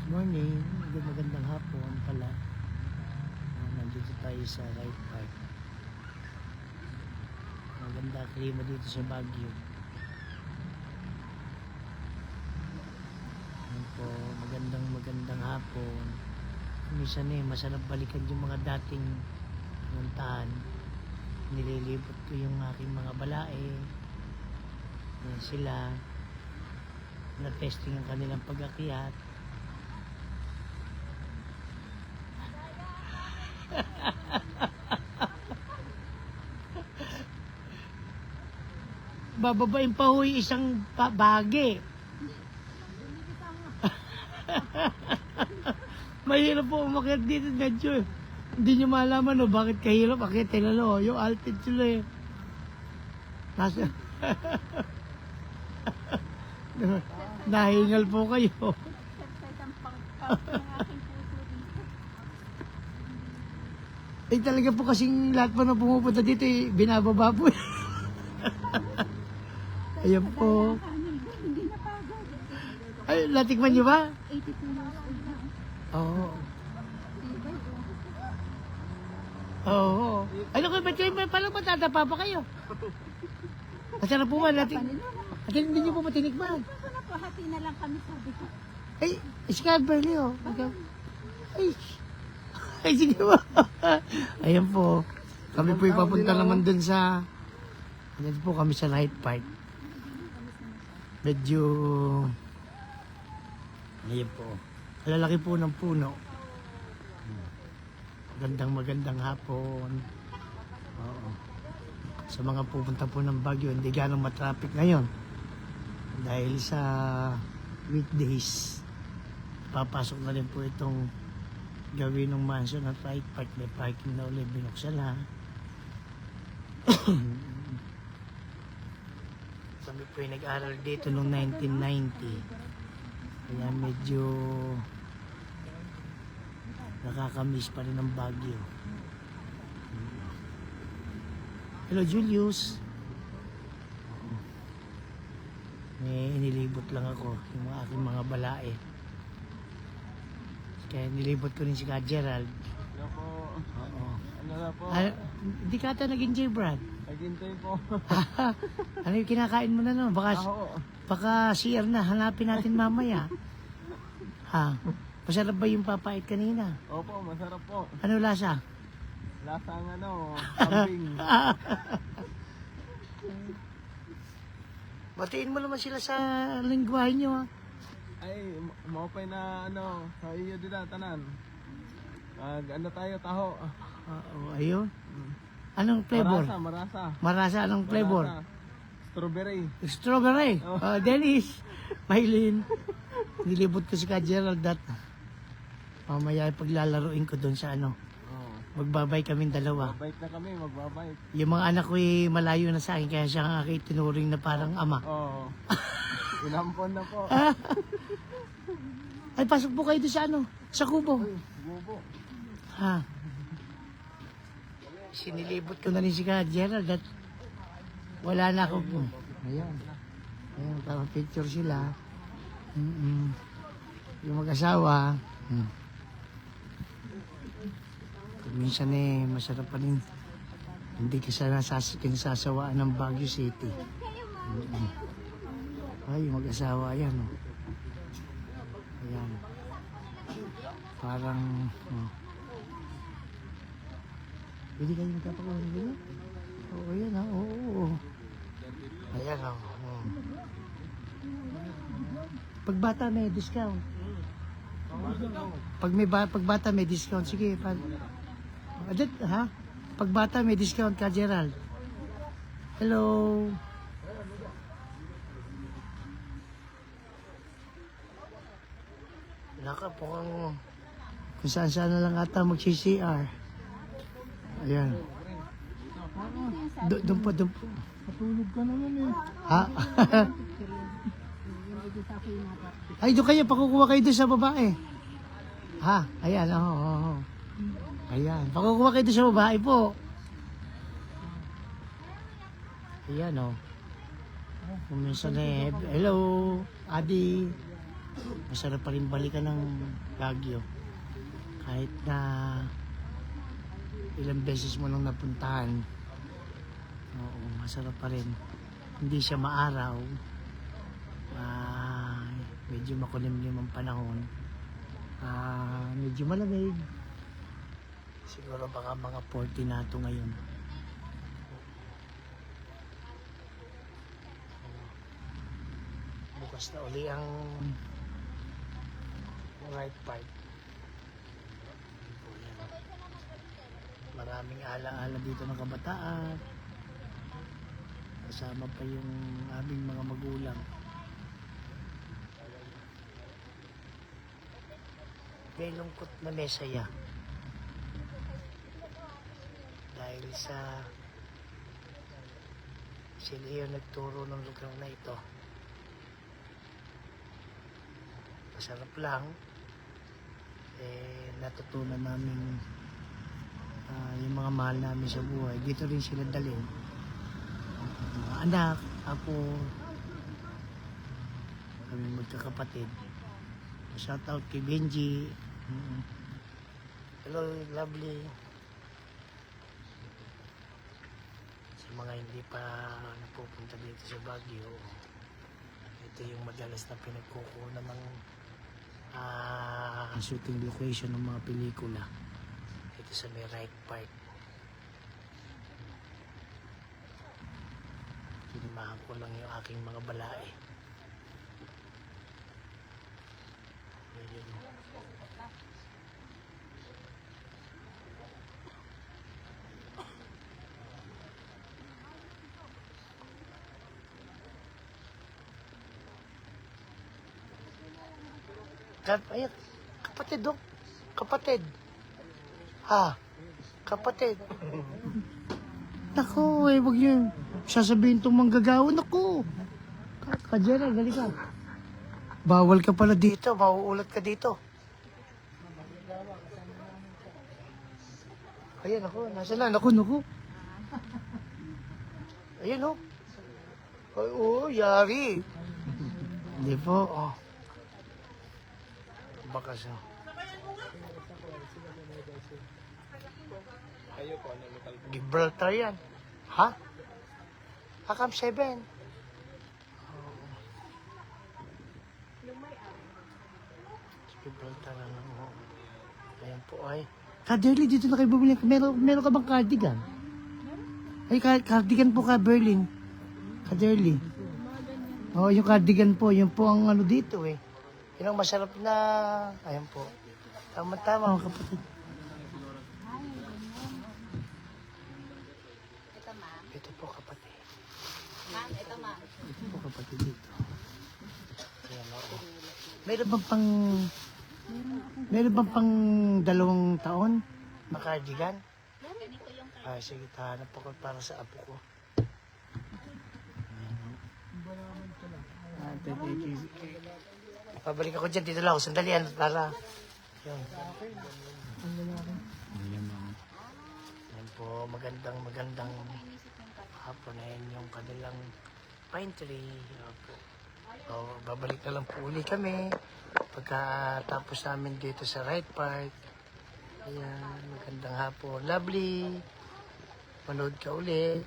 Morning, magandang hapon pala. Nandito tayo sa Right Park. Maganda klima dito sa Baguio. Ayan po, magandang hapon. Minsan masarap balikan yung mga dating puntahan. Nililibot ko yung aking mga balae. Ayan sila. Na-testing ang kanilang pag-akyat. Bababain pa huy isang bagi. Mahirap po umakyat dito medyo. Hindi nyo malaman bakit kahirap. Bakit tilalo, yung altitude sila Nasa... Nahingal po kayo. Talaga po kasing lahat po na pumupunta dito binababa po. Ayan po. Ay, natikman nyo ba? 82 years old na. Oo. Oo. Ano kayo, ba't kayo palang matatapa pa kayo? Masarap po ba natin? At hindi nyo po matinikman. Hati na lang kami, sabi ko. Ay, Scarborough nyo. Ay, sige ba? Ayan po. Kami po ipapunta naman dun sa... Ayan po kami sa Right Park. Medyo... Ayan po. Lalaki po ng puno. Magandang hapon. Oo. Sa mga pupunta po ng Baguio, hindi ganong matraffic ngayon. Dahil sa weekdays, papasok na rin po itong gawin ng mansion at Right Park. May parking na ulit, binuksan na. Kami po yung nag-aral dito noong 1990. Kaya medyo nakakamiss pa rin ang Baguio. Hello Julius. May inilibot lang ako yung aking mga balae. Kaya nilibot ko rin si Ka Gerald. Hello po. Oo. Ano na po? Hindi ka ata nag-enjoy, Brad. Naghintay po. Ano yung kinakain mo na no? Baka CR na, hanapin natin mamaya. Ha? Masarap ba yung papait kanina? Opo, masarap po. Ano lasa? Lasang kambing. Batiin mo naman sila sa lingwahe nyo ha. Ay, maupay na sa iyo din tanan. Tayo, taho. Ayun. Anong flavor? Marasa. Marasa, anong flavor? Marasa. Strawberry. Strawberry. Dennis. Maylin. Nilibot ko si Ka Gerald that. Mamaya paglalaruin ko doon sa magbabay kaming dalawa. Magbabait na kami, magbabait. Yung mga anak ko malayo na sa akin kaya siya ang aking tinuring na parang ama. Oo. Inampon na po. Ay, pasok po kayo doon sa sa kubo. Bubo. Ha? Sinilibot ko na rin si Ka Gerald at wala na ako po. Ayan. Ayan, parang picture sila. Yung mag-asawa. Minsan masarap pa rin. Hindi ka kinasasawaan ng Baguio City. Ay, yung mag-asawa, ayan. Ayan. Parang, Pwede kayo magkapakuhin dito? Oo, yan ha. Oo. Ayan ha. Pag bata may discount. Pag bata may discount. Sige, Adet, ha? Pag bata may discount Ka Gerald. Hello. Naka po kung saan na lang ata mag-CCR. Ayan. Doon po. Patulog ka naman Ha? Ay, doon kayo. Pakukuha kayo doon sa babae. Ha? Ayan. Oo. Ayan. Pakukuha kayo doon sa babae po. Ayan, Kung minsan hello, Adi. Masarap pa rin balikan ng Baguio. Kahit na ilang beses mo nang napuntahan. Oo, masarap pa rin. Hindi siya maaraw. Medyo makulimlim ang panahon. Medyo malamig. Siguro baka mga 40 na ito ngayon. Bukas na uli ang right part. Maraming alaala dito ng kabataan. Kasama pa yung aming mga magulang. May lungkot na mesaya. Dahil sa si Leo nagturo ng lugar na ito. Masarap lang. Natutunan namin yung mga mahal namin sa buhay. Dito rin sila dalhin. Mga anak, ako, kami magkakapatid. Shout out kay Benji. Hello, lovely. Sa mga hindi pa napupunta dito sa Baguio, ito yung madalas na pinagkukunan ng shooting location ng mga pelikula. Ito sa may right part. Sinimahan ko lang yung aking mga balae. Ayun. Ayan, kapatid dong. Kapatid. Kapatid. Naku, wag yun. Sasabihin itong manggagawa. Naku. Kajera, gali ka. Bawal ka pala dito. Mauulat ka dito. Ayan ako. Nasaan na? Naku. Ayan o. Ay, oo, yari. Hindi po. Bakas o. Gibraltar yan. Ha? Hakam 7. Gibraltar na lang. Ayan po ay. Ka-Derly, dito na kayo bumili. Meron ka bang cardigan? Ay, cardigan po ka, Berlin. Ka-Derly. Yung cardigan po. Yun po ang ano dito eh. Yun ang masarap na. Ayan po. Tama-tama mga kapatid. Ito po kapatid. Ito ma. Ito po kapatid dito. Ayan o. Meron bang pang 2 taon na cardigan? Sige, tahanap ako para sa apo ko. Pabalik ako dyan, dito lang ako. Sandali, para. Yun. Yan po, magandang hapon na yan yung kanilang pine tree. Babalik na lang po uli kami pagkatapos namin dito sa right part. Ayan, magandang hapon. Lovely. Manood ka uli.